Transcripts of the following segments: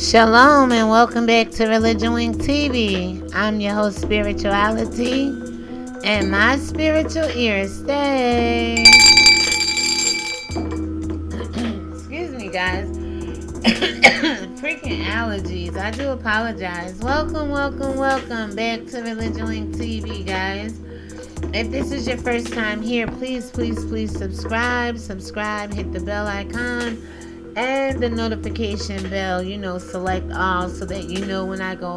Shalom and welcome back to ReligionWinked TV. I'm your host, Spirituality, and my spiritual ears stay. Excuse me, guys. Freaking allergies. I do apologize. Welcome back to ReligionWinked TV, guys. If this is your first time here, please subscribe, hit the bell icon and the notification bell, select all so that you know when I go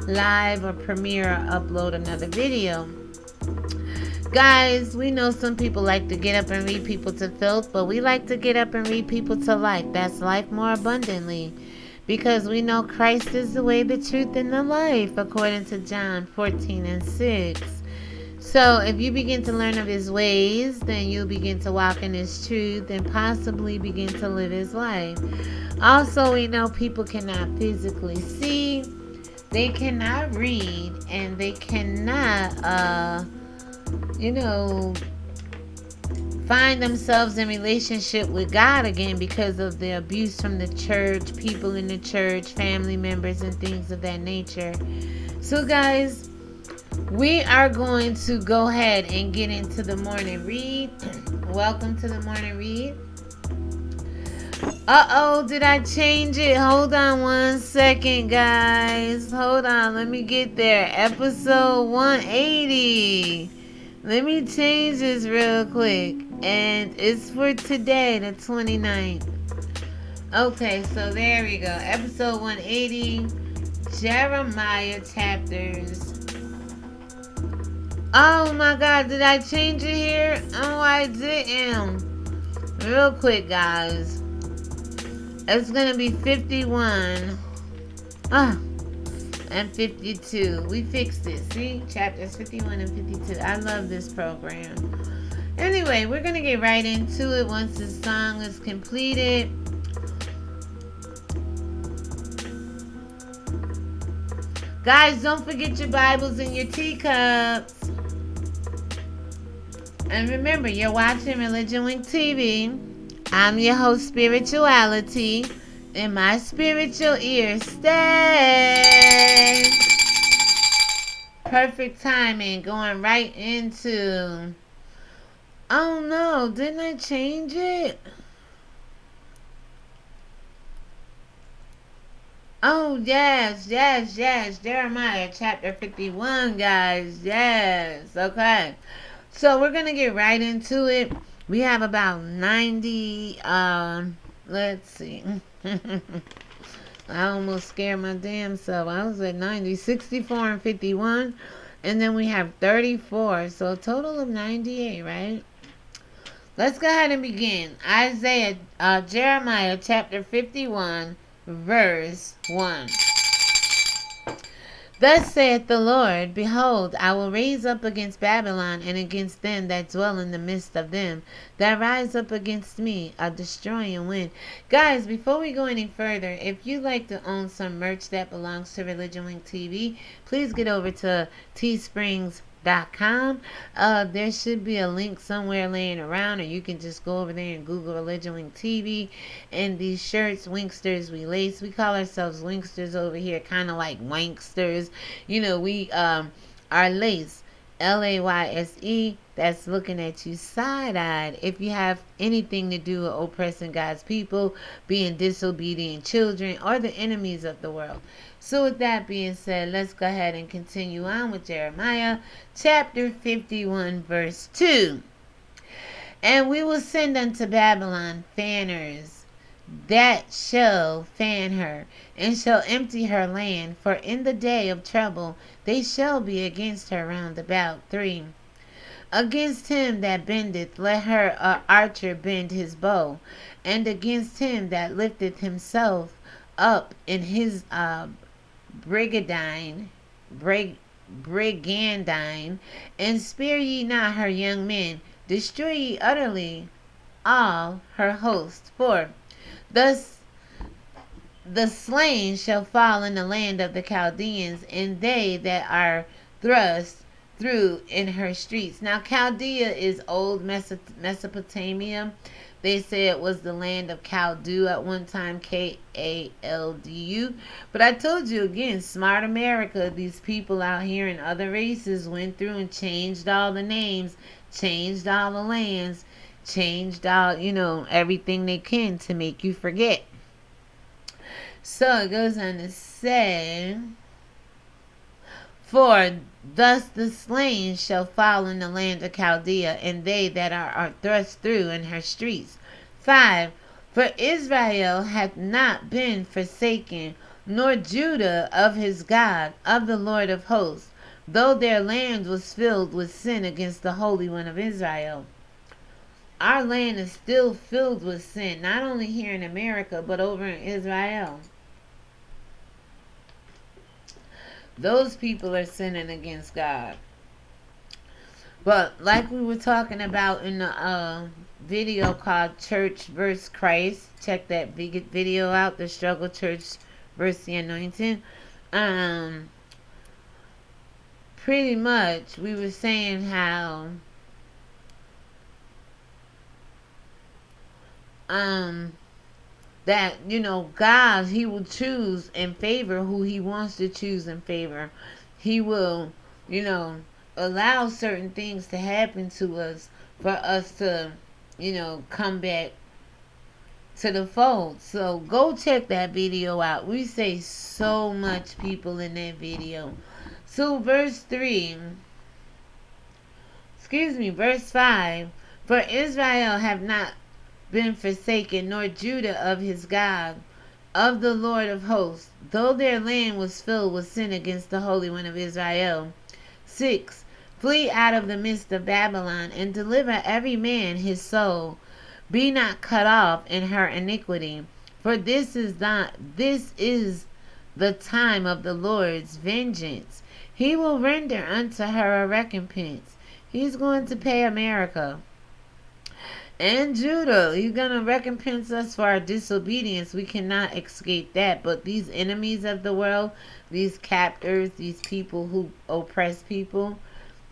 live or premiere or upload another video. Guys, we know some people like to get up and read people to filth, but we like to get up and read people to life. That's life more abundantly. Because we know Christ is the way, the truth, and the life, according to John 14:6. So if you begin to learn of his ways, then you'll begin to walk in his truth and possibly begin to live his life. Also, we know people cannot physically see, they cannot read, and they cannot, find themselves in relationship with God again because of the abuse from the church, people in the church, family members, and things of that nature. So guys, we are going to go ahead and get into the morning read. Welcome to the morning read. Did I change it? Hold on 1 second, guys. Hold on, let me get there. Episode 180. Let me change this real quick. And it's for today, the 29th. Okay, so there we go. Episode 180. Jeremiah chapters. Oh my God, did I change it here? Oh, I didn't. Real quick, guys. It's going to be 51. And 52. We fixed it. See? Chapters 51 and 52. I love this program. Anyway, we're going to get right into it once the song is completed. Guys, don't forget your Bibles and your teacups. And remember, you're watching ReligionWinked TV. I'm your host, Spirituality, and my spiritual ears stay. Perfect timing, going right into... Oh no, didn't I change it? Oh, yes. Jeremiah chapter 51, guys. Yes. Okay. So we're going to get right into it. We have about 90, let's see. I almost scared my damn self. I was at 90, 64 and 51. And then we have 34. So a total of 98, right? Let's go ahead and begin. Jeremiah chapter 51. Verse 1. Thus saith the Lord, Behold, I will raise up against Babylon and against them that dwell in the midst of them, that rise up against me, a destroying wind. Guys, before we go any further, if you'd like to own some merch that belongs to ReligionWinked TV, please get over to teesprings.com. There should be a link somewhere laying around, or you can just go over there and Google ReligionWinked TV. And these shirts, Winksters, we lace. We call ourselves Winksters over here, kind of like Wanksters. We are lace, LAYSE. That's looking at you side-eyed if you have anything to do with oppressing God's people, being disobedient children, or the enemies of the world. So with that being said, let's go ahead and continue on with Jeremiah chapter 51 verse 2. And we will send unto Babylon fanners that shall fan her, and shall empty her land, for in the day of trouble they shall be against her round about. 3. Against him that bendeth, let her archer bend his bow, and against him that lifteth himself up in his brigandine, and spare ye not her young men, destroy ye utterly all her host. 4. Thus the slain shall fall in the land of the Chaldeans, and they that are thrust through in her streets. Now, Chaldea is old Mesopotamia, They say it was the land of Kaldu at one time, Kaldu. But I told you again, smart America, these people out here in other races went through and changed all the names, changed all the lands, changed all, everything they can to make you forget. So it goes on to say, for thus the slain shall fall in the land of Chaldea, and they that are thrust through in her streets. 5. For Israel hath not been forsaken, nor Judah of his God, of the Lord of hosts, though their land was filled with sin against the Holy One of Israel. Our land is still filled with sin, not only here in America, but over in Israel. Those people are sinning against God. But like we were talking about in the video called Church vs. Christ, check that video out, the struggle church versus the anointing. Pretty much we were saying how that, God, he will choose and favor who he wants to choose and favor. He will, allow certain things to happen to us for us to, come back to the fold. So go check that video out. We say so much, people, in that video. So verse 5, for Israel have not been forsaken, nor Judah of his God, of the Lord of hosts, though their land was filled with sin against the Holy One of Israel. 6. Flee out of the midst of Babylon, and deliver every man his soul. Be not cut off in her iniquity, for this is the time of the Lord's vengeance. He will render unto her a recompense. He's going to pay America and Judah. He's going to recompense us for our disobedience. We cannot escape that. But these enemies of the world, these captors, these people who oppress people,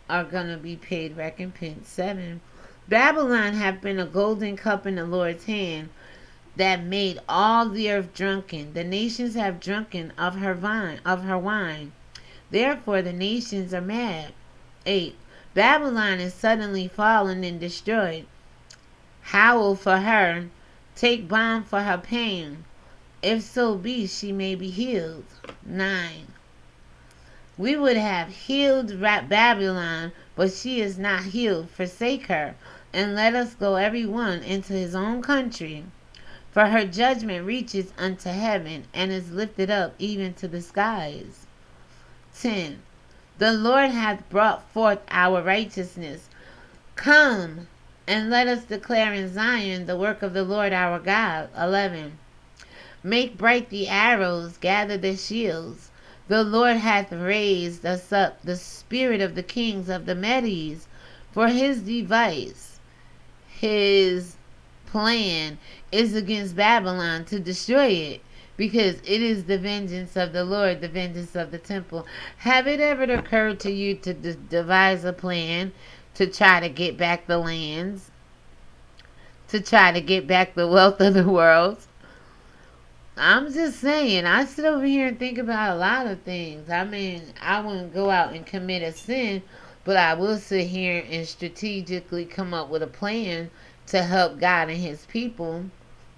are going to be paid recompense. 7. Babylon hath been a golden cup in the Lord's hand, that made all the earth drunken. The nations have drunken of her wine. Therefore the nations are mad. 8. Babylon is suddenly fallen and destroyed. Howl for her, take balm for her pain, if so be she may be healed. 9. We would have healed Babylon, but she is not healed. Forsake her, and let us go every one into his own country. For her judgment reaches unto heaven, and is lifted up even to the skies. 10. The Lord hath brought forth our righteousness. Come, and let us declare in Zion the work of the Lord our God. 11. Make bright the arrows, gather the shields. The Lord hath raised us up, the spirit of the kings of the Medes, for his device, his plan is against Babylon, to destroy it, because it is the vengeance of the Lord, the vengeance of the temple. Have it ever occurred to you to devise a plan to try to get back the lands, to try to get back the wealth of the world? I'm just saying, I sit over here and think about a lot of things. I mean, I wouldn't go out and commit a sin, but I will sit here and strategically come up with a plan to help God and his people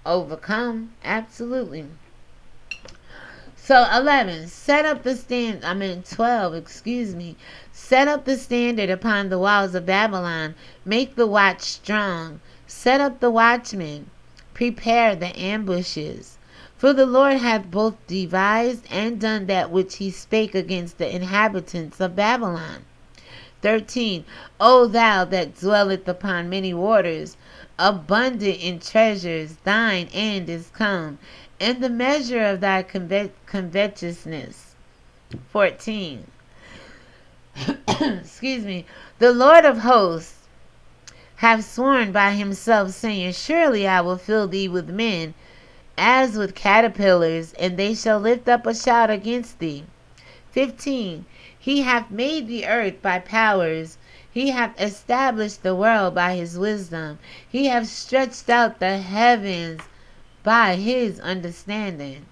overcome. Absolutely. So 11, 12, set up the standard upon the walls of Babylon, make the watch strong, set up the watchmen, prepare the ambushes. For the Lord hath both devised and done that which he spake against the inhabitants of Babylon. 13, O thou that dwelleth upon many waters, abundant in treasures, thine end is come, and the measure of thy covetousness. 14. The Lord of hosts hath sworn by himself, saying, surely I will fill thee with men, as with caterpillars, and they shall lift up a shout against thee. 15. He hath made the earth by powers, He hath established the world by his wisdom. He hath stretched out the heavens by his understanding.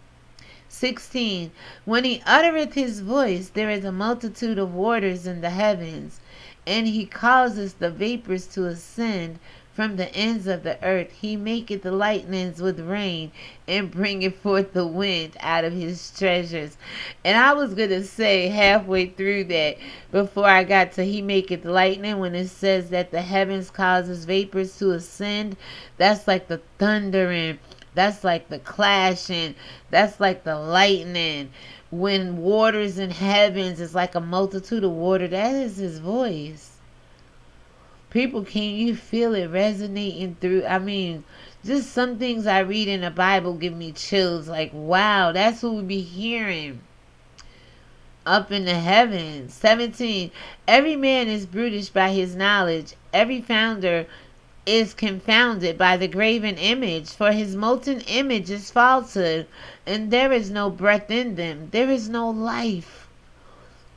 16. When he uttereth his voice, there is a multitude of waters in the heavens, and he causeth the vapors to ascend from the ends of the earth. He maketh the lightnings with rain, and bringeth forth the wind out of his treasures. And I was going to say halfway through that, before I got to he maketh lightning, when it says that the heavens causes vapors to ascend, that's like the thundering, that's like the clashing, that's like the lightning. When waters in heavens is like a multitude of water, that is his voice. People, can you feel it resonating through? I mean, just some things I read in the Bible give me chills. Like, wow, that's what we be hearing up in the heavens. 17. Every man is brutish by his knowledge. Every founder is confounded by the graven image, for his molten image is falsehood, and there is no breath in them. There is no life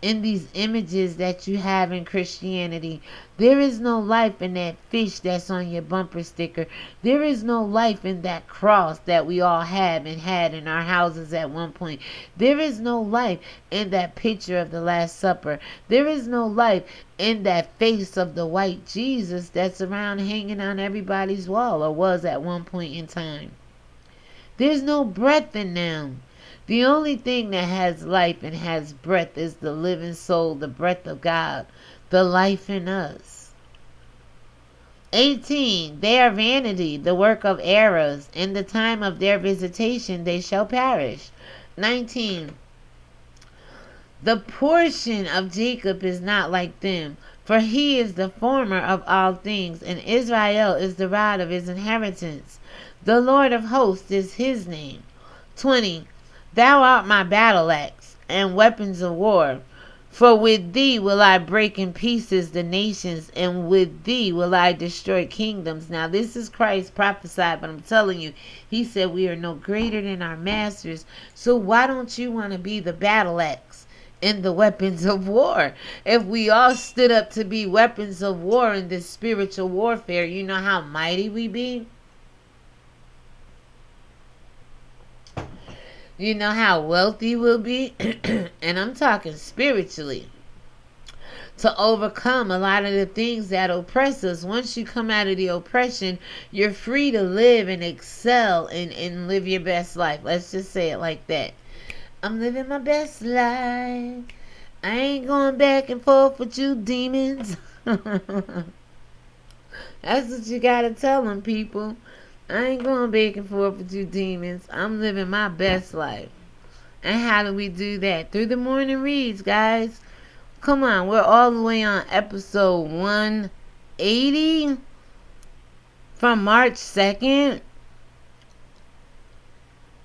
in these images that you have in Christianity. There is no life in that fish that's on your bumper sticker. There is no life in that cross that we all have and had in our houses at one point. There is no life in that picture of the Last Supper. There is no life in that face of the white Jesus that's around hanging on everybody's wall, or was at one point in time. There's no breath in them. The only thing that has life and has breath is the living soul, the breath of God, the life in us. 18. They are vanity, the work of errors. In the time of their visitation they shall perish. 19. The portion of Jacob is not like them, for he is the former of all things, and Israel is the rod of his inheritance. The Lord of hosts is his name. 20. Thou art my battle axe and weapons of war. For with thee will I break in pieces the nations, and with thee will I destroy kingdoms. Now this is Christ prophesied, but I'm telling you, he said we are no greater than our masters. So why don't you want to be the battle axe and the weapons of war? If we all stood up to be weapons of war in this spiritual warfare, you know how mighty we be? You know how wealthy we'll be? And I'm talking spiritually. To overcome a lot of the things that oppress us. Once you come out of the oppression, you're free to live and excel and live your best life. Let's just say it like that. I'm living my best life. I ain't going back and forth with you demons. That's what you gotta tell them, people. I ain't going back and forth with you demons. I'm living my best life. And how do we do that? Through the morning reads, guys. Come on, we're all the way on episode 180 from March 2nd.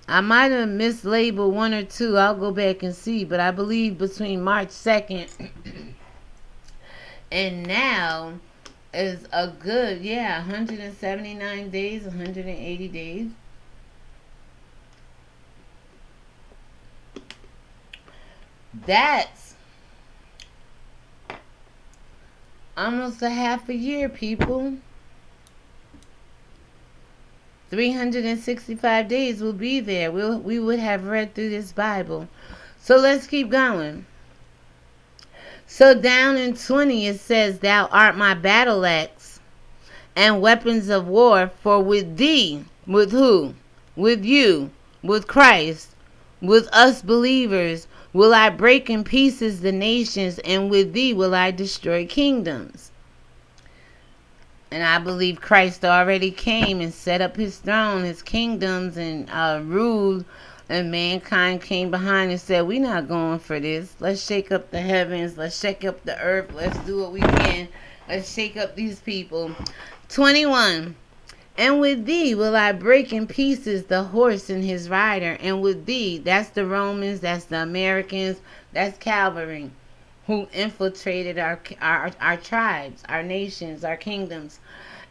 I might have mislabeled one or two. I'll go back and see. But I believe between March 2nd and now is a good, 179 days, 180 days. That's almost a half a year, people. 365 days will be there. We would have read through this Bible. So let's keep going. So down in 20 it says, Thou art my battle axe and weapons of war, for with thee, with who? With you, with Christ, with us believers, will I break in pieces the nations, and with thee will I destroy kingdoms. And I believe Christ already came and set up his throne, his kingdoms, and ruled. And mankind came behind and said, we're not going for this. Let's shake up the heavens. Let's shake up the earth. Let's do what we can. Let's shake up these people. 21. And with thee will I break in pieces the horse and his rider. And with thee, that's the Romans, that's the Americans, that's Calvary, who infiltrated our tribes, our nations, our kingdoms.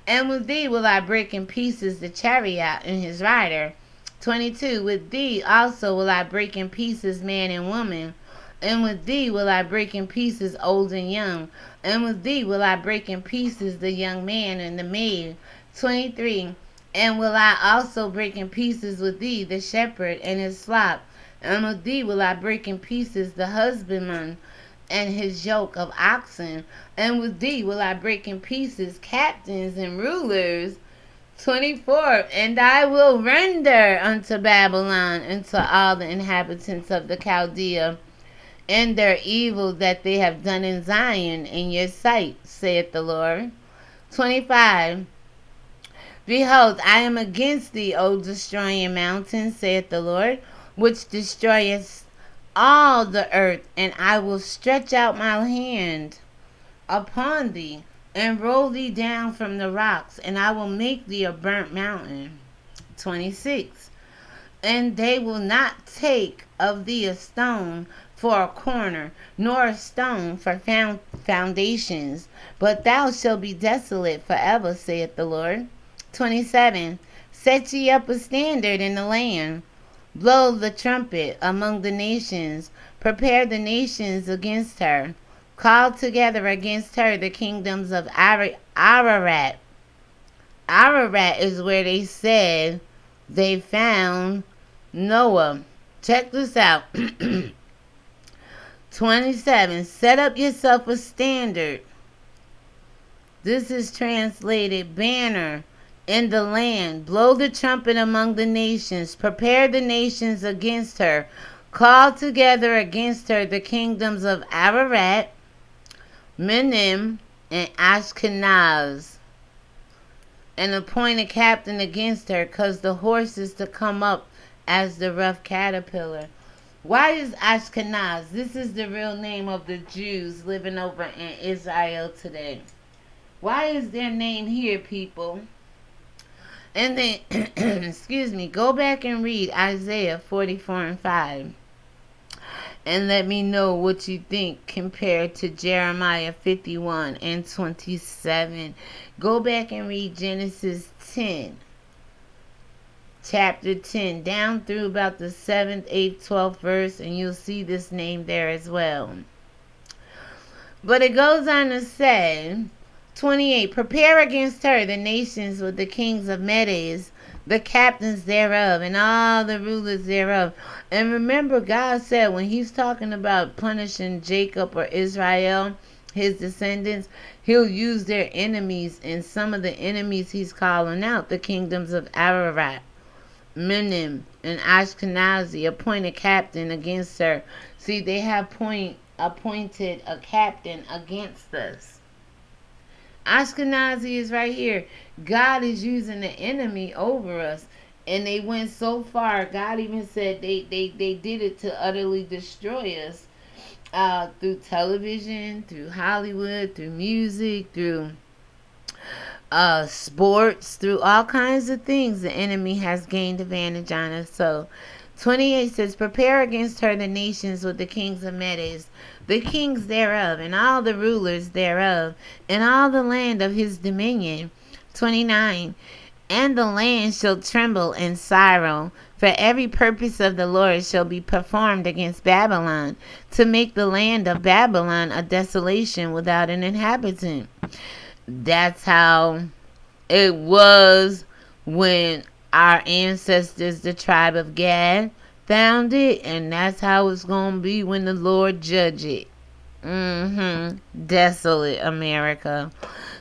And with thee will I break in pieces the chariot and his rider. 22. With thee also will I break in pieces man and woman, And with thee will I break in pieces old and young. And with thee will I break in pieces the young man and the maid. 23. And will I also break in pieces with thee the shepherd and his flock. And with thee will I break in pieces the husbandman and his yoke of oxen. And with thee will I break in pieces captains and rulers. 24. And I will render unto Babylon and to all the inhabitants of the Chaldea and their evil that they have done in Zion in your sight, saith the Lord. 25. Behold, I am against thee, O destroying mountain, saith the Lord, which destroyest all the earth, and I will stretch out my hand upon thee, and roll thee down from the rocks, and I will make thee a burnt mountain. 26. And they will not take of thee a stone for a corner, nor a stone for foundations, but thou shalt be desolate forever, saith the Lord. 27. Set ye up a standard in the land, blow the trumpet among the nations, prepare the nations against her, call together against her the kingdoms of Ararat. Ararat is where they said they found Noah. Check this out. 27. Set up yourself a standard. This is translated banner in the land. Blow the trumpet among the nations. Prepare the nations against her. Call together against her the kingdoms of Ararat, Minim, and Ashkenaz. And appoint a captain against her, cause the horses to come up as the rough caterpillar. Why is Ashkenaz? This is the real name of the Jews living over in Israel today. Why is their name here, people? And then, excuse me, go back and read Isaiah 44 and 5. And let me know what you think compared to Jeremiah 51 and 27. Go back and read Genesis 10. Chapter 10, down through about the 7th, 8th, 12th verse, and you'll see this name there as well. But it goes on to say, 28, prepare against her the nations with the kings of Medes, the captains thereof, and all the rulers thereof. And remember, God said when he's talking about punishing Jacob or Israel, his descendants, he'll use their enemies, and some of the enemies he's calling out, the kingdoms of Ararat, Minim, and Ashkenazi, appoint a captain against her. See, they have appointed a captain against us. Ashkenazi is right here. God is using the enemy over us. And they went so far, God even said they did it to utterly destroy us. Through television, through Hollywood, through music, through sports, through all kinds of things. The enemy has gained advantage on us. So 28 says, prepare against her the nations with the kings of Medes, the kings thereof, and all the rulers thereof, and all the land of his dominion. 29. And the land shall tremble and sorrow, for every purpose of the Lord shall be performed against Babylon, to make the land of Babylon a desolation without an inhabitant. That's how it was when our ancestors, the tribe of Gad, found it, and that's how it's going to be when the Lord judge it. Desolate America.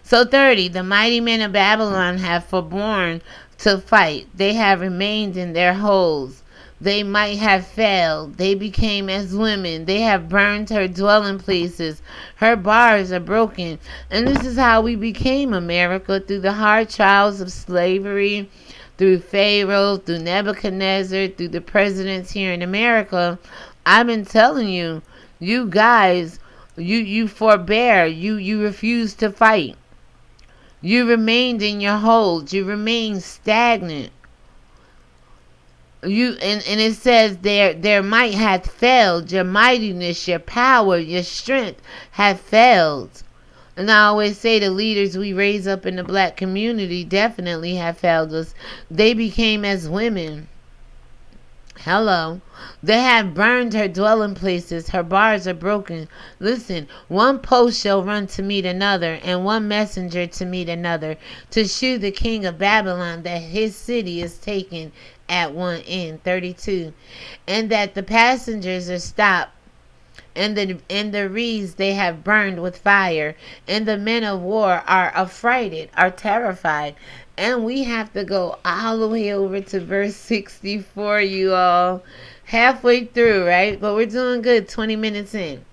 So 30, the mighty men of Babylon have forborne to fight. They have remained in their holes. They might have failed. They became as women. They have burned her dwelling places. Her bars are broken. And this is how we became America, through the hard trials of slavery, through Pharaoh, through Nebuchadnezzar, through the presidents here in America. I've been telling you, you guys, you forbear. You refuse to fight. You remained in your holes. You remained stagnant. And it says their might hath failed. Your mightiness, your power, your strength have failed. And I always say the leaders we raise up in the black community definitely have failed us. They became as women. Hello. They have burned her dwelling places. Her bars are broken. Listen, one post shall run to meet another, and one messenger to meet another, to shew the king of Babylon that his city is taken at one end. 32. And that the passengers are stopped, and the reeds they have burned with fire, and the men of war are affrighted, are terrified. And we have to go all the way over to verse 64, you all. Halfway through, right? But we're doing good, 20 minutes in.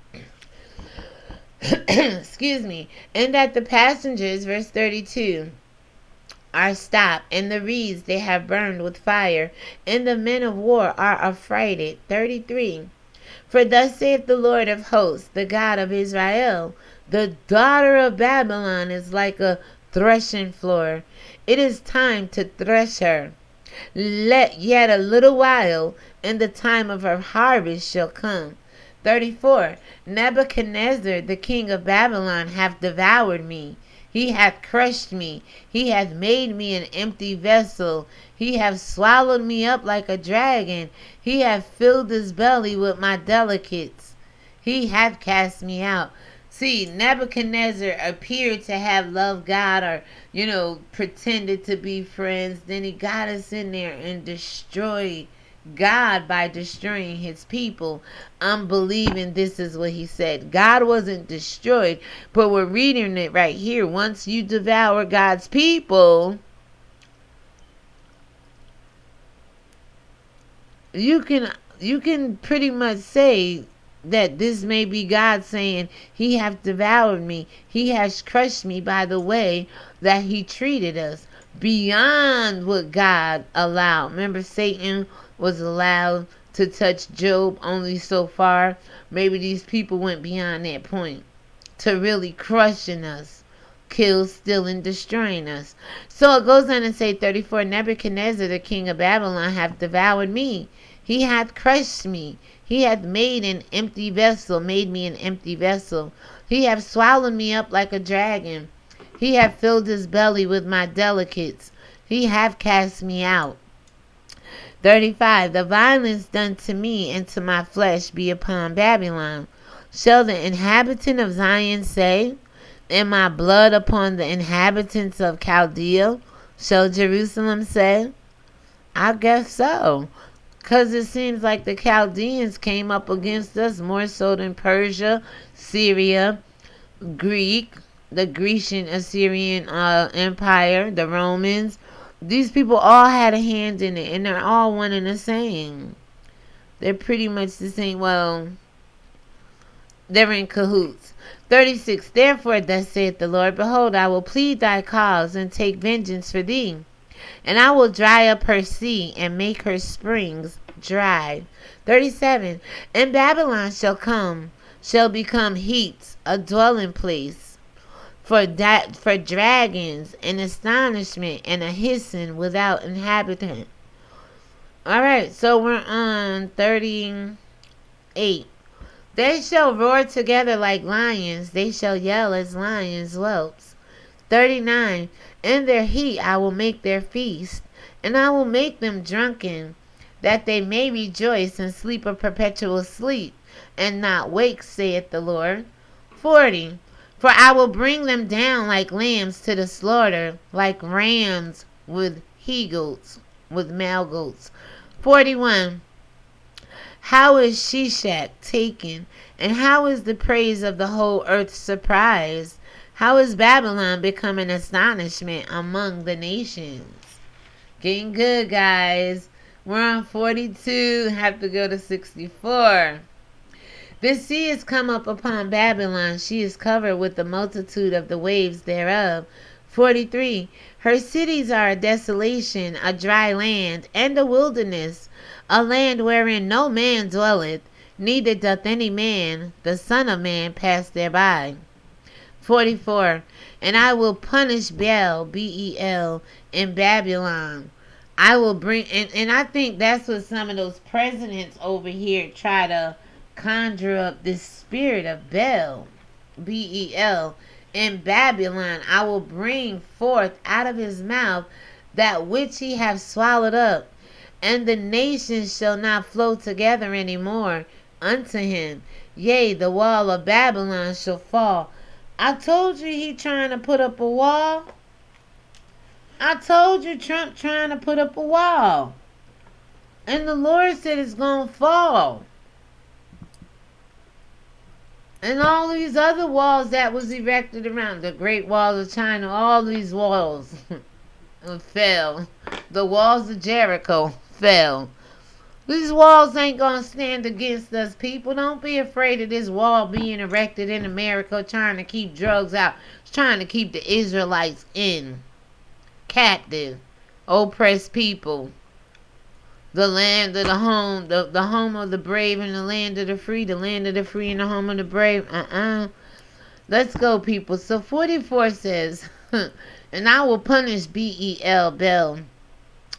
Excuse me. And that the passengers, verse 32, are stopped, and the reeds they have burned with fire, and the men of war are affrighted. 33. For thus saith the Lord of hosts, the God of Israel, the daughter of Babylon is like a threshing floor. It is time to thresh her. Let yet a little while, and the time of her harvest shall come. 34. Nebuchadnezzar, the king of Babylon, hath devoured me. He hath crushed me. He hath made me an empty vessel. He hath swallowed me up like a dragon. He hath filled his belly with my delicates. He hath cast me out. See, Nebuchadnezzar appeared to have loved God, or, pretended to be friends. Then he got us in there and destroyed God by destroying his people. I'm believing this is what he said. God wasn't destroyed, but we're reading it right here. Once you devour God's people, you can pretty much say that this may be God saying, he hath devoured me. He has crushed me by the way that he treated us beyond what God allowed. Remember, Satan was allowed to touch Job only so far. Maybe these people went beyond that point to really crushing us, kill, steal, and destroying us. So it goes on and say 34, Nebuchadnezzar, the king of Babylon, hath devoured me. He hath crushed me. He hath made me an empty vessel. He hath swallowed me up like a dragon. He hath filled his belly with my delicates. He hath cast me out. 35. The violence done to me and to my flesh be upon Babylon. Shall the inhabitant of Zion say, and my blood upon the inhabitants of Chaldea? Shall Jerusalem say? I guess so. Because it seems like the Chaldeans came up against us more so than Persia, Syria, Greek, the Grecian Assyrian Empire, the Romans. These people all had a hand in it, and they're all one and the same. They're pretty much the same. Well, they're in cahoots. 36. Therefore, thus saith the Lord, behold, I will plead thy cause and take vengeance for thee. And I will dry up her sea and make her springs dry. 37. And Babylon shall become heaps, a dwelling place for dragons, an astonishment, and a hissing without inhabitant. Alright, so we're on 38. They shall roar together like lions, they shall yell as lions' whelps. 39. In their heat I will make their feast, and I will make them drunken, that they may rejoice and sleep a perpetual sleep, and not wake, saith the Lord. 40. For I will bring them down like lambs to the slaughter, like rams with he-goats, with male goats. 41. How is Sheshach taken, and how is the praise of the whole earth surprised? How is Babylon become an astonishment among the nations? Getting good, guys. We're on 42. Have to go to 64. The sea is come up upon Babylon. She is covered with the multitude of the waves thereof. 43. Her cities are a desolation, a dry land, and a wilderness, a land wherein no man dwelleth, neither doth any man, the Son of Man, pass thereby. 44. And I will punish Bel, B-E-L, in Babylon. I will bring, and I think that's what some of those presidents over here try to conjure up, this spirit of Bel, B-E-L, in Babylon. I will bring forth out of his mouth that which he hath swallowed up, and the nations shall not flow together any more unto him. Yea, the wall of Babylon shall fall. I told you he trying to put up a wall. I told you Trump trying to put up a wall. And the Lord said it's going to fall. And all these other walls that was erected around, the Great Wall of China, all these walls fell. The walls of Jericho fell. These walls ain't going to stand against us, people. Don't be afraid of this wall being erected in America trying to keep drugs out. It's trying to keep the Israelites in. Captive. Oppressed people. The land of the home, the home of the brave and the land of the free and the home of the brave. Let's go, people. So 44 says, and I will punish Bel,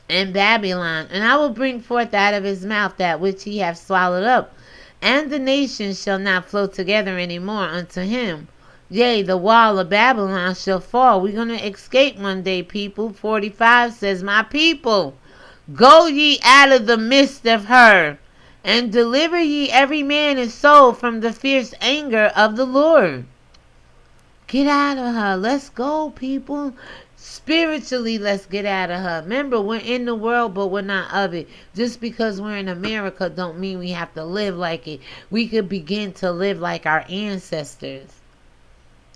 and Babylon, and I will bring forth out of his mouth that which he hath swallowed up, and the nations shall not flow together any more unto him. Yea, the wall of Babylon shall fall. We're going to escape one day, people. 45 says, my people, go ye out of the midst of her, and deliver ye every man his soul from the fierce anger of the Lord. Get out of her. Let's go, people. Spiritually, let's get out of her. Remember, we're in the world, but we're not of it. Just because we're in America don't mean we have to live like it. We could begin to live like our ancestors.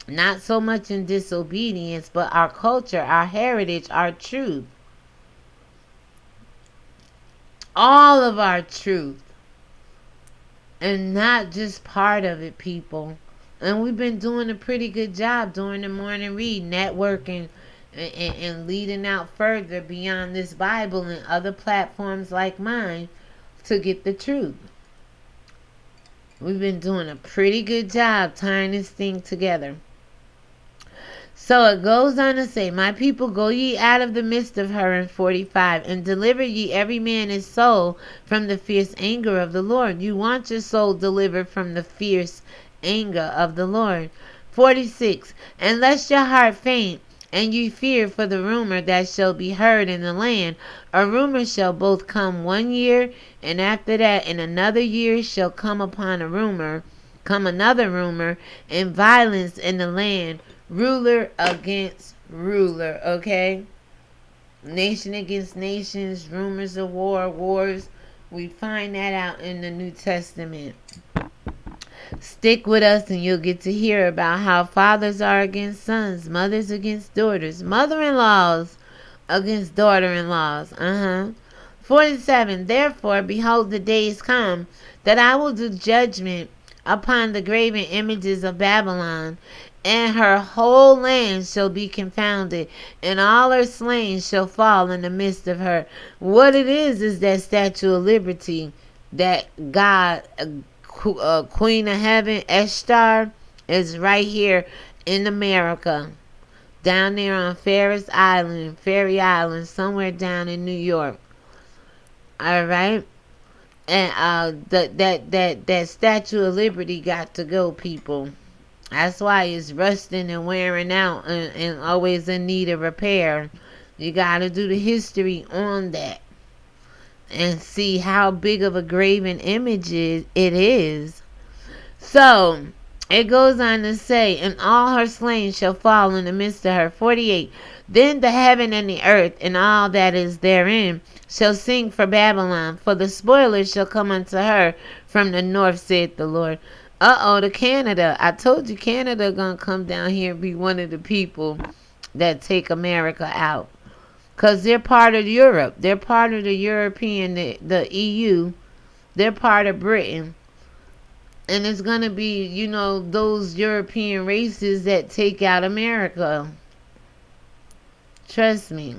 Not so much in disobedience, but our culture, our heritage, our truth. All of our truth. And not just part of it, people. And we've been doing a pretty good job during the morning read, networking, and leading out further beyond this Bible and other platforms like mine to get the truth. We've been doing a pretty good job tying this thing together. So it goes on to say, my people, go ye out of the midst of her in 45, and deliver ye every man his soul from the fierce anger of the Lord. You want your soul delivered from the fierce anger of the Lord. 46, and lest your heart faint, and ye fear for the rumor that shall be heard in the land. A rumor shall both come 1 year, and after that in another year shall come upon another rumor, and violence in the land, ruler against ruler. Okay, nation against nations, rumors of wars. We find that out in the New Testament. Stick with us and you'll get to hear about how fathers are against sons, mothers against daughters, mother-in-laws against daughter-in-laws. 47, therefore, behold, the days come that I will do judgment upon the graven images of Babylon, and her whole land shall be confounded, and all her slain shall fall in the midst of her. What it is that Statue of Liberty that God, Queen of Heaven, Ishtar, is right here in America. Down there on Ferry Island, somewhere down in New York. Alright? And that Statue of Liberty got to go, people. That's why it's rusting and wearing out and always in need of repair. You gotta do the history on that and see how big of a graven image it is. So, it goes on to say, and all her slain shall fall in the midst of her. 48, then the heaven and the earth and all that is therein shall sing for Babylon, for the spoilers shall come unto her from the north, saith the Lord. To Canada. I told you Canada gonna come down here and be one of the people that take America out. Because they're part of Europe. They're part of the European, the EU. They're part of Britain. And it's going to be, those European races that take out America. Trust me.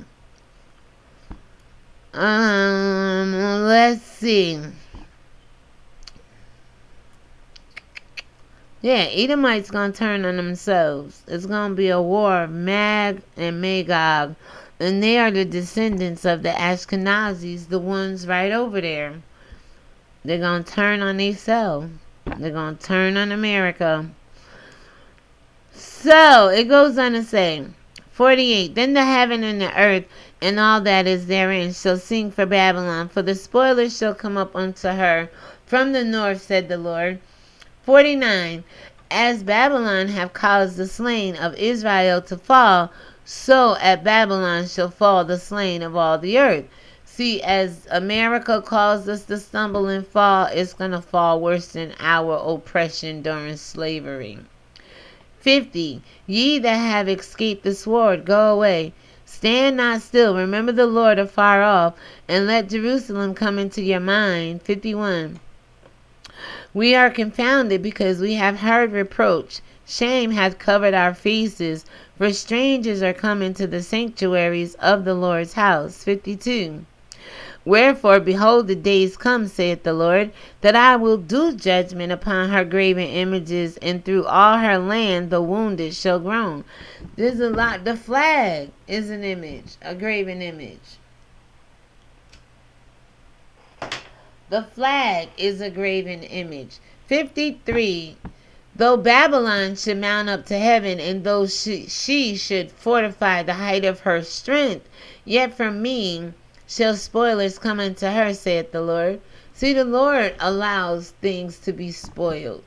Let's see. Yeah, Edomites going to turn on themselves. It's going to be a war of Mag and Magog. And they are the descendants of the Ashkenazis, the ones right over there. They're going to turn on themselves. They're going to turn on America. So, it goes on to say, 48, then the heaven and the earth and all that is therein shall sing for Babylon, for the spoilers shall come up unto her from the north, said the Lord. 49. As Babylon have caused the slain of Israel to fall, so at Babylon shall fall the slain of all the earth. See, as America caused us to stumble and fall, it's going to fall worse than our oppression during slavery. 50. Ye that have escaped the sword, go away. Stand not still, remember the Lord afar off, and let Jerusalem come into your mind. 51. We are confounded because we have heard reproach. Shame hath covered our faces, for strangers are come into the sanctuaries of the Lord's house. 52. Wherefore, behold, the days come, saith the Lord, that I will do judgment upon her graven images, and through all her land the wounded shall groan. There's a lot. The flag is an image, a graven image. The flag is a graven image. 53. Though Babylon should mount up to heaven, and though she should fortify the height of her strength, yet from me shall spoilers come unto her, saith the Lord. See, the Lord allows things to be spoiled.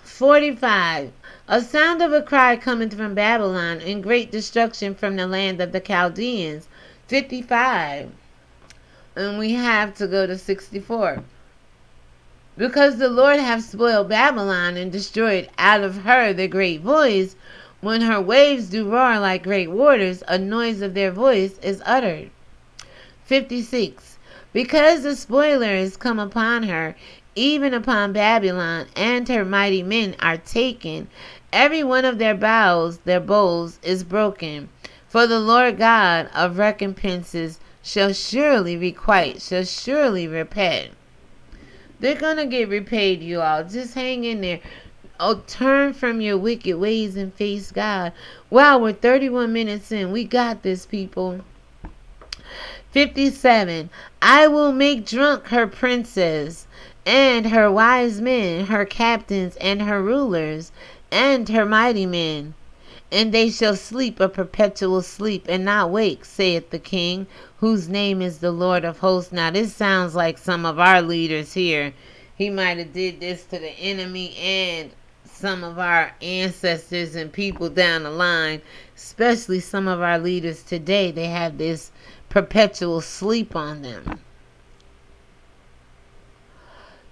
45. A sound of a cry cometh from Babylon, and great destruction from the land of the Chaldeans. 55. And we have to go to 64. Because the Lord hath spoiled Babylon, and destroyed out of her the great voice, when her waves do roar like great waters, a noise of their voice is uttered. 56. Because the spoiler is come upon her, even upon Babylon, and her mighty men are taken, every one of their bows is broken. For the Lord God of recompenses shall surely requite, shall surely repay. They're going to get repaid, you all. Just hang in there. Oh, turn from your wicked ways and face God. Wow, we're 31 minutes in. We got this, people. 57. I will make drunk her princes, and her wise men, her captains, and her rulers, and her mighty men. And they shall sleep a perpetual sleep, and not wake, saith the King, whose name is the Lord of hosts. Now, this sounds like some of our leaders here. He might have did this to the enemy and some of our ancestors and people down the line, especially some of our leaders today. They have this perpetual sleep on them.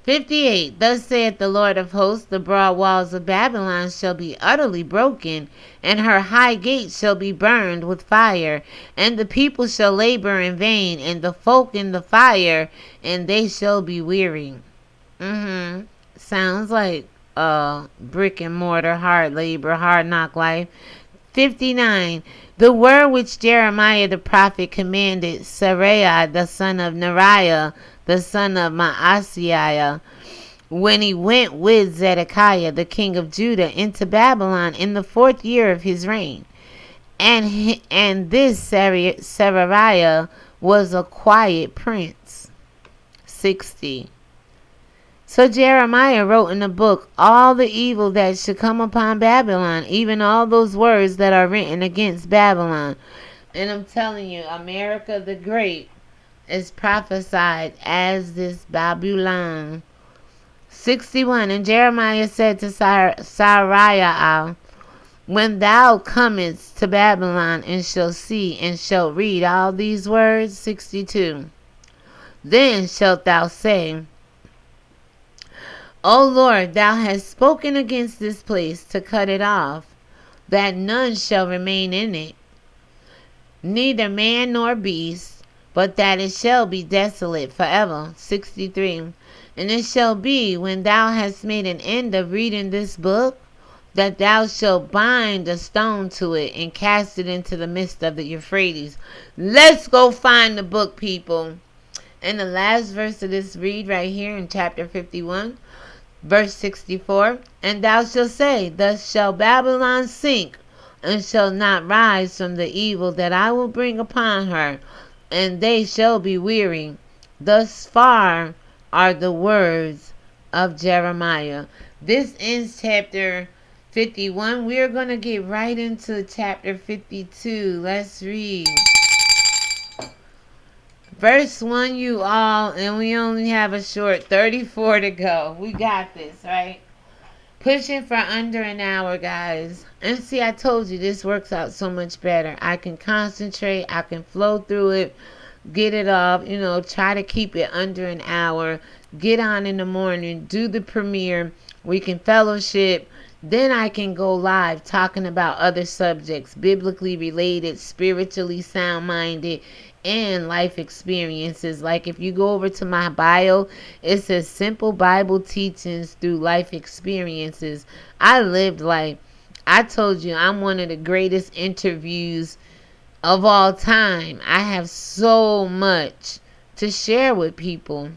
58. Thus saith the Lord of hosts, the broad walls of Babylon shall be utterly broken, and her high gates shall be burned with fire, and the people shall labor in vain, and the folk in the fire, and they shall be weary. Sounds like brick and mortar, hard labor, hard knock life. 59. The word which Jeremiah the prophet commanded Seraiah the son of Neriah, the son of Maaseiah, when he went with Zedekiah the king of Judah into Babylon in the 4th year of his reign. And this Seraiah was a quiet prince. 60. So Jeremiah wrote in the book all the evil that should come upon Babylon, even all those words that are written against Babylon. And I'm telling you, America the Great is prophesied as this Babylon. 61. And Jeremiah said to Seraiah, when thou comest to Babylon, and shalt see and shalt read all these words. 62. Then shalt thou say, O Lord, thou hast spoken against this place to cut it off, that none shall remain in it, neither man nor beast, but that it shall be desolate forever. 63. And it shall be, when thou hast made an end of reading this book, that thou shalt bind a stone to it and cast it into the midst of the Euphrates. Let's go find the book, people. And the last verse of this read right here in chapter 51. Verse 64. And thou shalt say, thus shall Babylon sink, and shall not rise from the evil that I will bring upon her, and they shall be weary. Thus far are the words of Jeremiah. This ends chapter 51. We're going to get right into chapter 52. Let's read. Verse 1, you all, and we only have a short 34 to go. We got this, right? Pushing for under an hour, guys. And see, I told you this works out so much better. I can concentrate. I can flow through it. Get it off. Try to keep it under an hour. Get on in the morning. Do the premiere. We can fellowship. Then I can go live talking about other subjects, biblically related, spiritually sound-minded, and life experiences. Like if you go over to my bio, it says simple Bible teachings through life experiences. I lived life. I told you I'm one of the greatest interviews of all time. I have so much to share with people.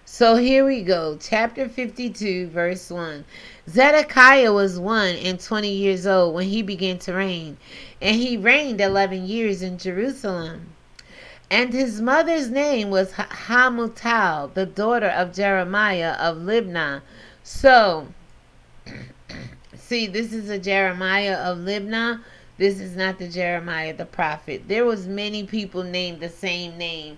So here we go. Chapter 52, verse 1. Zedekiah was 120 years old when he began to reign, and he reigned 11 years in Jerusalem. And his mother's name was Hamutal, the daughter of Jeremiah of Libnah. So, see, this is a Jeremiah of Libnah. This is not the Jeremiah the prophet. There was many people named the same name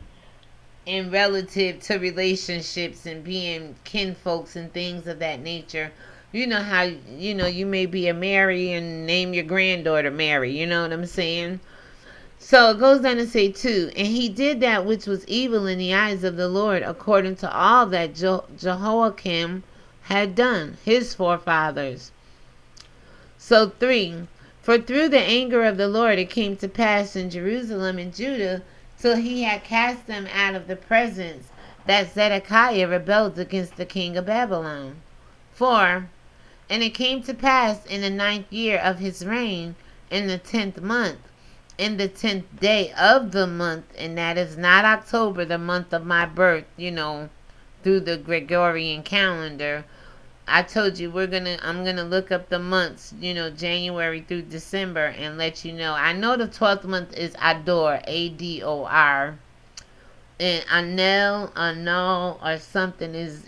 in relative to relationships and being kinfolks and things of that nature. You know how, you may be a Mary and name your granddaughter Mary. You know what I'm saying? So it goes on to say, too, and he did that which was evil in the eyes of the Lord, according to all that Jehoiakim had done, his forefathers. So 3, for through the anger of the Lord it came to pass in Jerusalem and Judah, till he had cast them out of the presence, that Zedekiah rebelled against the king of Babylon. 4, and it came to pass in the 9th year of his reign, in the 10th month, in the 10th day of the month, and that is not October, the month of my birth, through the Gregorian calendar. I told you I'm gonna look up the months, January through December, and let you know. I know the 12th month is Ador, Ador, and Anel, or something is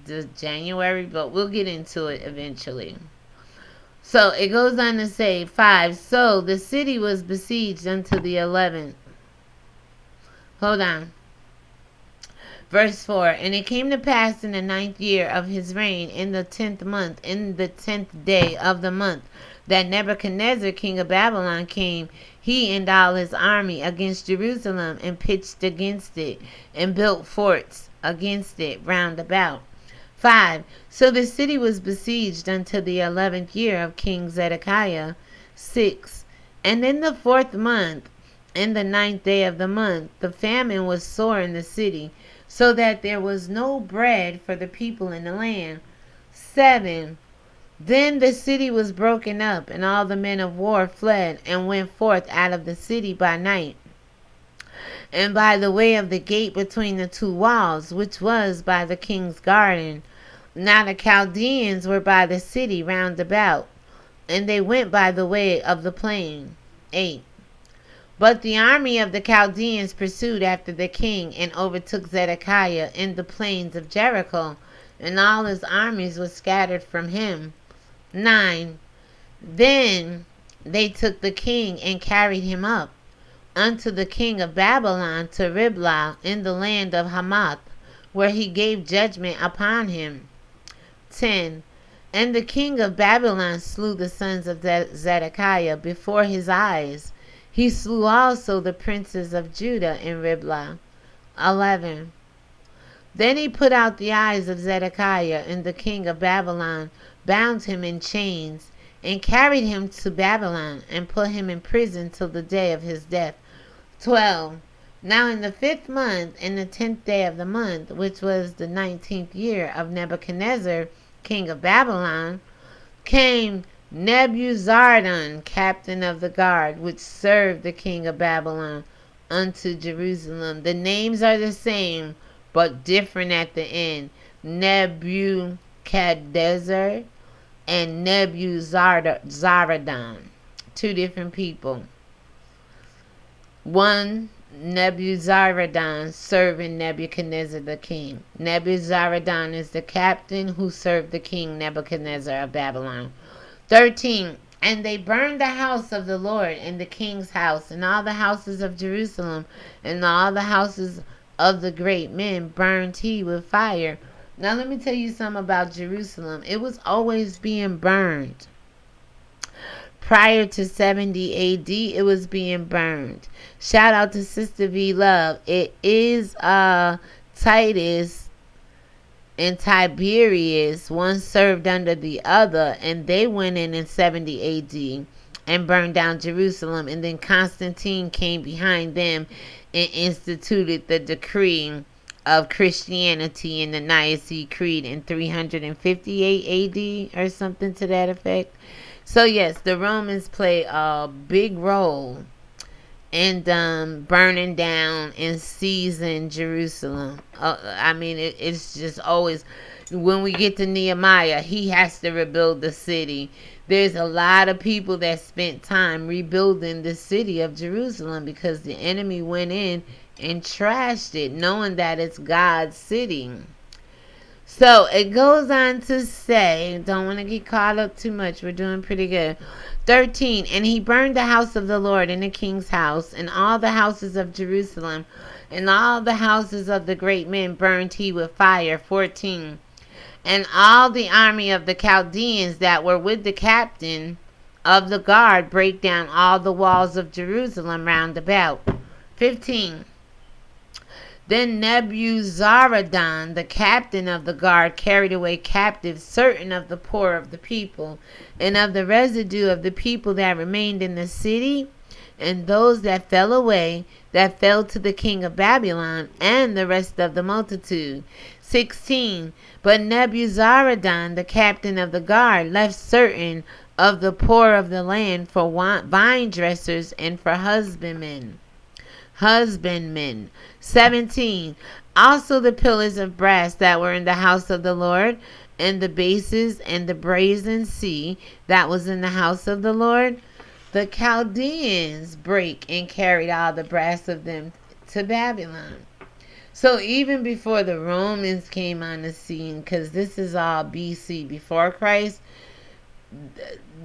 the January, but we'll get into it eventually. So it goes on to say, 5, so the city was besieged unto the 11th. Hold on. Verse 4, and it came to pass in the 9th year of his reign, in the 10th month, in the 10th day of the month, that Nebuchadnezzar king of Babylon came, he and all his army, against Jerusalem, and pitched against it, and built forts against it round about. 5, so the city was besieged until the 11th year of King Zedekiah. 6, and in the 4th month, in the 9th day of the month, the famine was sore in the city, so that there was no bread for the people in the land. 7, then the city was broken up, and all the men of war fled, and went forth out of the city by night, and by the way of the gate between the two walls, which was by the king's garden. Now the Chaldeans were by the city round about, and they went by the way of the plain. 8, but the army of the Chaldeans pursued after the king, and overtook Zedekiah in the plains of Jericho, and all his armies were scattered from him. 9, then they took the king, and carried him up unto the king of Babylon to Riblah in the land of Hamath, where he gave judgment upon him. 10, and the king of Babylon slew the sons of Zedekiah before his eyes. He slew also the princes of Judah in Riblah. 11, then he put out the eyes of Zedekiah, and the king of Babylon bound him in chains, and carried him to Babylon, and put him in prison till the day of his death. 12, now in the 5th month, in the 10th day of the month, which was the 19th year of Nebuchadnezzar king of Babylon, came Nebuzaradan, captain of the guard, which served the king of Babylon, unto Jerusalem. The names are the same, but different at the end. Nebuchadnezzar and Nebuzaradan. Two different people. One Nebuzaradan serving Nebuchadnezzar the king. Nebuzaradan is the captain who served the king Nebuchadnezzar of Babylon. 13. And they burned the house of the Lord and the king's house and all the houses of Jerusalem and all the houses of the great men burned he with fire. Now let me tell you something about Jerusalem. It was always being burned. Prior to 70 AD, it was being burned. Shout out to Sister V Love. It is Titus and Tiberius, one served under the other, and they went in 70 AD and burned down Jerusalem. And then Constantine came behind them and instituted the decree of Christianity in the Nicene Creed in 358 AD or something to that effect. So yes, the Romans play a big role in burning down and seizing Jerusalem. It's just always, when we get to Nehemiah, he has to rebuild the city. There's a lot of people that spent time rebuilding the city of Jerusalem because the enemy went in and trashed it, knowing that it's God's city. So it goes on to say, don't want to get caught up too much. We're doing pretty good. 13. And he burned the house of the Lord and the king's house and all the houses of Jerusalem and all the houses of the great men burned he with fire. 14. And all the army of the Chaldeans that were with the captain of the guard brake down all the walls of Jerusalem round about. 15. Then Nebuzaradan, the captain of the guard, carried away captive certain of the poor of the people, and of the residue of the people that remained in the city, and those that fell away, that fell to the king of Babylon, and the rest of the multitude. 16. But Nebuzaradan, the captain of the guard, left certain of the poor of the land for vine dressers and for husbandmen. 17. Also the pillars of brass that were in the house of the Lord, and the bases and the brazen sea that was in the house of the Lord, the Chaldeans brake and carried all the brass of them to Babylon. So even before the Romans came on the scene, because this is all BC, before Christ,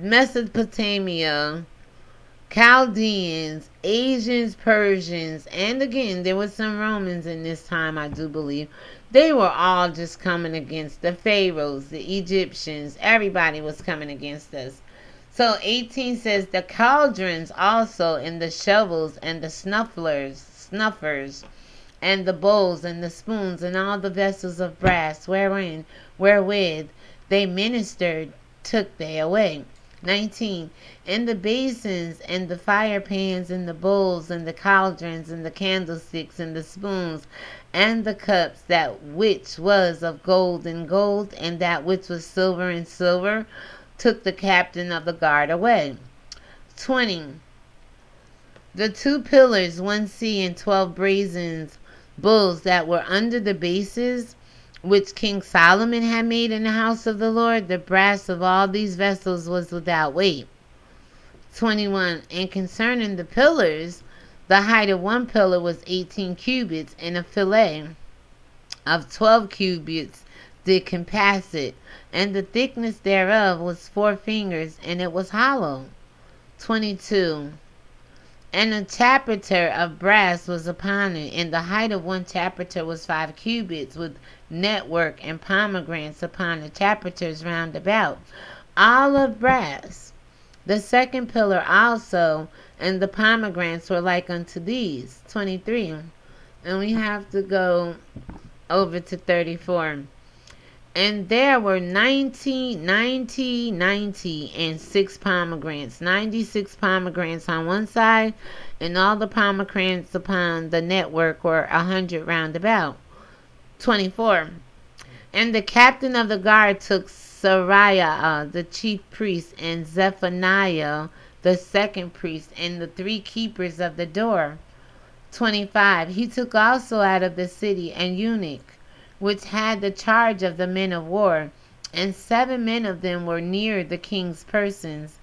Mesopotamia, Chaldeans, Asians, Persians, and again, there were some Romans in this time, I do believe. They were all just coming against the Pharaohs, the Egyptians. Everybody was coming against us. So 18 says, the cauldrons also, and the shovels, and the snuffers, and the bowls, and the spoons, and all the vessels of brass, wherewith they ministered, took they away. 19. And the basins, and the fire pans, and the bowls, and the cauldrons, and the candlesticks, and the spoons, and the cups, that which was of gold and gold, and that which was silver and silver, took the captain of the guard away. 20. The 2 pillars, 1 sea, and 12 brazen bulls that were under the bases, which King Solomon had made in the house of the Lord, the brass of all these vessels was without weight. 21. And concerning the pillars, the height of one pillar was 18 cubits, and a fillet of 12 cubits did compass it, and the thickness thereof was 4 fingers, and it was hollow. 22. And a chapiter of brass was upon it, and the height of one chapiter was 5 cubits, with network and pomegranates upon the chapiters round about, all of brass. The second pillar also, and the pomegranates were like unto these. 23. And we have to go over to 34. And there were 90, and 6 pomegranates. 96 pomegranates on one side, and all the pomegranates upon the network were 100 round about. 24. And the captain of the guard took Sariah, the chief priest, and Zephaniah, the second priest, and the 3 keepers of the door. 25. He took also out of the city an eunuch, which had the charge of the men of war, and 7 men of them were near the king's persons,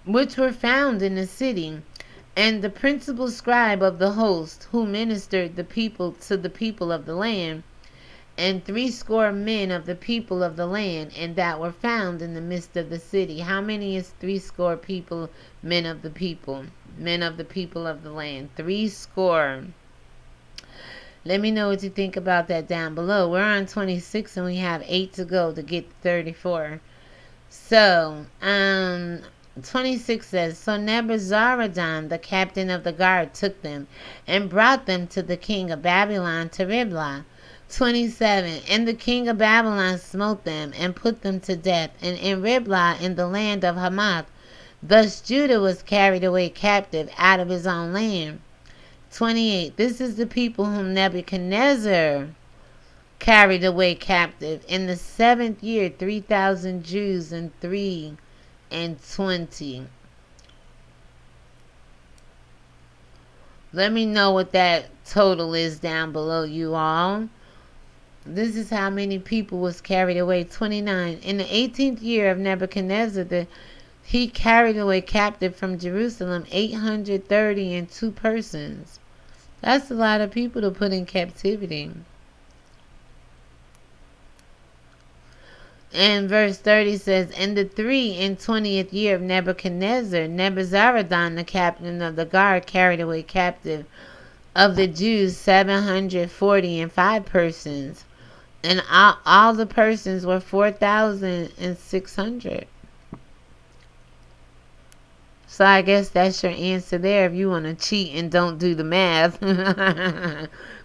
which were found in the city, And the principal scribe of the host, who ministered the people to the people of the land, and 80 men of the people of the land, and that were found in the midst of the city. How many is 80 people, men of the people? Men of the people of the land. 80. Let me know what you think about that down below. We're on 26 and we have 8 to go to get to 34. So, 26 says, So Nebuzaradan, the captain of the guard, took them and brought them to the king of Babylon to Riblah. 27. And the king of Babylon smote them and put them to death, and in Riblah in the land of Hamath. Thus Judah was carried away captive out of his own land. 28. This is the people whom Nebuchadnezzar carried away captive in the 7th year, 3,000 Jews and 320. Let me know what that total is down below, you all. This is how many people was carried away. 29. In the 18th year of Nebuchadnezzar, he carried away captive from Jerusalem 832 persons. That's a lot of people to put in captivity. And verse 30 says, In the 23rd year of Nebuchadnezzar, Nebuzaradan, the captain of the guard, carried away captive of the Jews 745 persons. And all the persons were 4,600. So I guess that's your answer there if you want to cheat and don't do the math.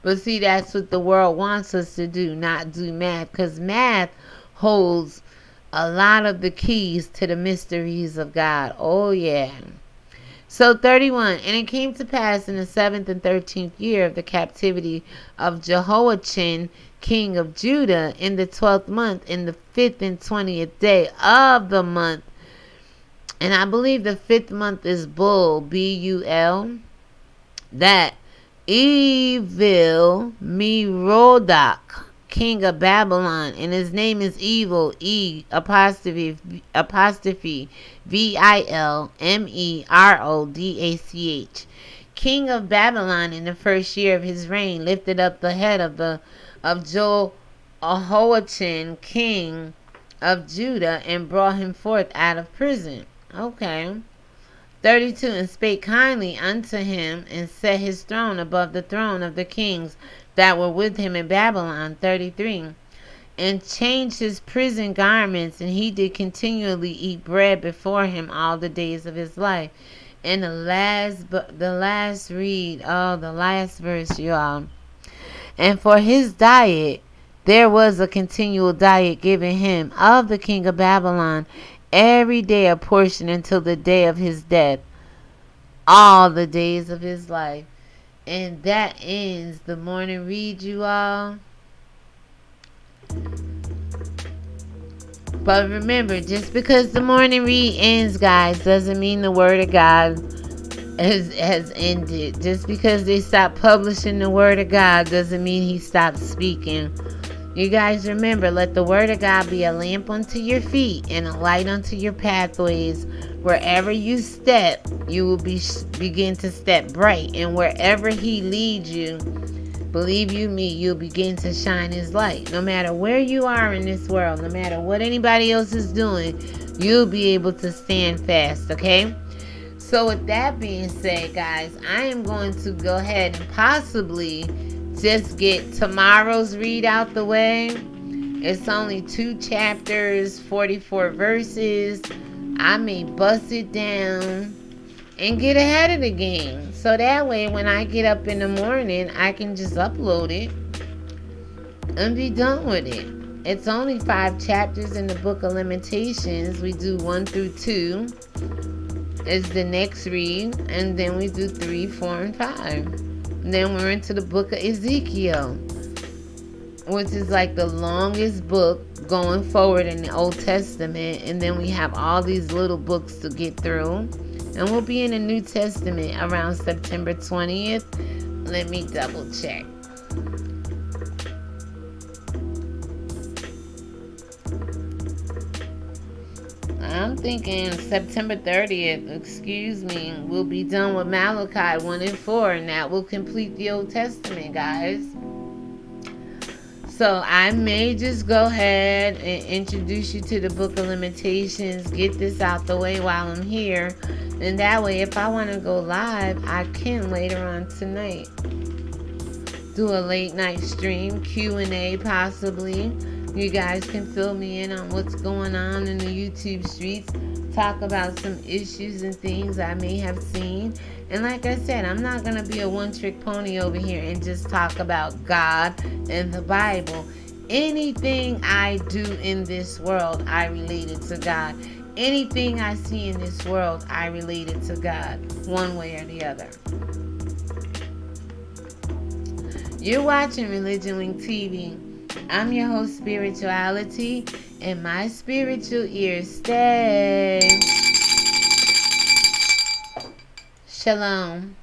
But see, that's what the world wants us to do, not do math. Because math holds a lot of the keys to the mysteries of God. Oh, yeah. So 31. And it came to pass in the 7th and 13th year of the captivity of Jehoiachin, king of Judah, in the 12th month, in the 5th and 20th day of the month. And I believe the 5th month is Bull, B-U-L. That Evil Merodach, king of Babylon, and his name is Evil, apostrophe Vilmerodach, king of Babylon, in the 1st year of his reign, lifted up the head of Jehoiachin, king of Judah, and brought him forth out of prison. Okay. 32. And spake kindly unto him, and set his throne above the throne of the kings that were with him in Babylon. 33. And changed his prison garments, and he did continually eat bread before him all the days of his life. And the last verse, y'all. And for his diet, there was a continual diet given him of the king of Babylon, every day a portion until the day of his death, all the days of his life. And that ends the morning read, you all. But remember, just because the morning read ends, guys, doesn't mean the word of God has ended. Just because they stopped publishing the word of God doesn't mean he stopped speaking. You guys remember, let the word of God be a lamp unto your feet and a light unto your pathways. Wherever you step, you will begin to step bright. And wherever he leads you, believe you me, you'll begin to shine his light. No matter where you are in this world, no matter what anybody else is doing, you'll be able to stand fast, okay? So with that being said, guys, I am going to go ahead and possibly just get tomorrow's read out the way. It's only 2 chapters, 44 verses. I may bust it down and get ahead of the game. So that way, when I get up in the morning, I can just upload it and be done with it. It's only 5 chapters in the Book of Lamentations. We do 1 through 2 is the next read, and then we do 3, 4, and 5. And then we're into the book of Ezekiel, which is like the longest book going forward in the Old Testament. And then we have all these little books to get through. And we'll be in the New Testament around September 20th. Let me double check. I'm thinking September 30th, excuse me, we'll be done with Malachi 1 and 4, and that will complete the Old Testament, guys. So I may just go ahead and introduce you to the Book of Limitations, get this out the way while I'm here, and that way if I want to go live, I can later on tonight. Do a late night stream, Q&A possibly. You guys can fill me in on what's going on in the YouTube streets, talk about some issues and things I may have seen. And like I said, I'm not going to be a one-trick pony over here and just talk about God and the Bible. Anything I do in this world, I relate it to God. Anything I see in this world, I relate it to God, one way or the other. You're watching Religion Winked TV. I'm your host, Spirituality, and my spiritual ears stay. Shalom.